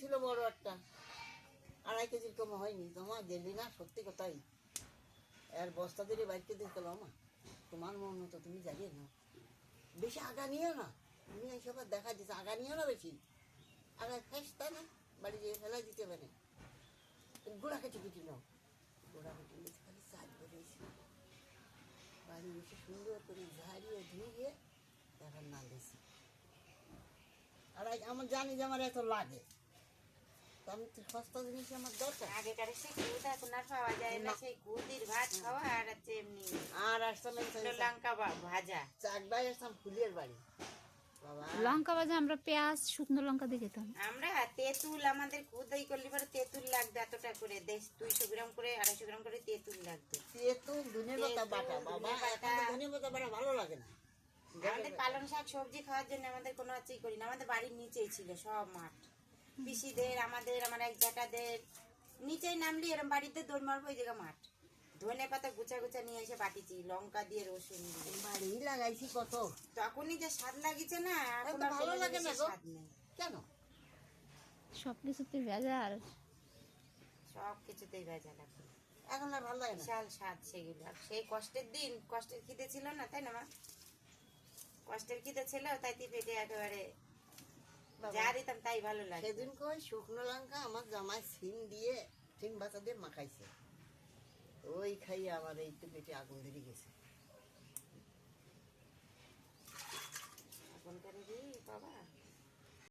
ছিল বড় একটা, 2.5 কেজির কম হয়নি। তোমার দিলি না, সত্যি কথাই। আর বস্তা ধরে বাইরকে দেখতে মা, তোমার মন মতো তুমি জানিয়ে না, বেশি আগা নিও না। তুমি এইসব দেখা দিচ্ছে, আগা নিও না বেশি। আগা ফেসতা না, বাড়ি যেয়ে ফেলা দিতে পারে। গোড়া কেটে কেটে নাও, গোড়া কেটে নিয়ে খালি চাল বেরিয়েছে। বাড়ি এসে সুন্দর করে ঝাড়িয়ে ধুয়ে তারপর না দিয়েছি। আর আমার জানি যে আমার এত লাগে, তো আমি তো সস্তা জিনিস আমার দরকার। আগেকার সেই গুড় এখন আর পাওয়া যায় না, সেই গুড়ির ভাত খাওয়া আর হচ্ছে এমনি আর আসতাম লঙ্কা ভাজা। চাকবাই আসতাম ফুলের বাড়ি। বাবা লঙ্কা ভাজা আমরা পেঁয়াজ শুকনো লঙ্কা দিয়ে খেতাম। আমরা তেঁতুল আমাদের খুদাই করলে পরে তেঁতুল লাগবে এতটা করে, 200 গ্রাম করে 250 গ্রাম করে তেঁতুল লাগবে। তেঁতুল ধনে পাতা বাটা, বাবা এখন তো ধনে পাতা বাটা ভালো লাগে না। আমাদের পালং শাক সবজি খাওয়ার জন্য আমাদের কোনো হচ্ছেই করি না, আমাদের বাড়ির নিচেই ছিল সব মাঠ। পিসিদের আমাদের আমার এক জ্যাঠাদের নিচেই নামলি এরম বাড়িতে দৌড় মারবো, ওই জায়গা মাঠ। ধনে পাতা গুছা গুছা নিয়ে এসে বাটিছি, লঙ্কা দিয়ে রসুন দিয়ে বাড়ি লাগাইছি কত, তখনই যে স্বাদ লাগিছে না, এখন তো আর ভালো কোনো লাগে না জিনিসের গো। স্বাদ নেই। কেন? সবকিছুতে ভেজাল। সব কিছুতেই ভেজাল এখন। এখন আর ভালো লাগে না। বিশাল স্বাদ সেগুলো। আর সেই কষ্টের দিন, কষ্টের খিদে ছিল না, তাই না মা? কষ্টের খিদে ছিল, তাই পেটে একেবারে যা দিতাম তাই ভালো লাগে। সেদিন কই শুকনো লঙ্কা আমার জামাই সিম দিয়ে, সিম ভাজা দিয়ে মাখাইছে, ওই খাইয়ে আমার এই তো পেটে আগুন ধরে গেছে। এখন করে বাবা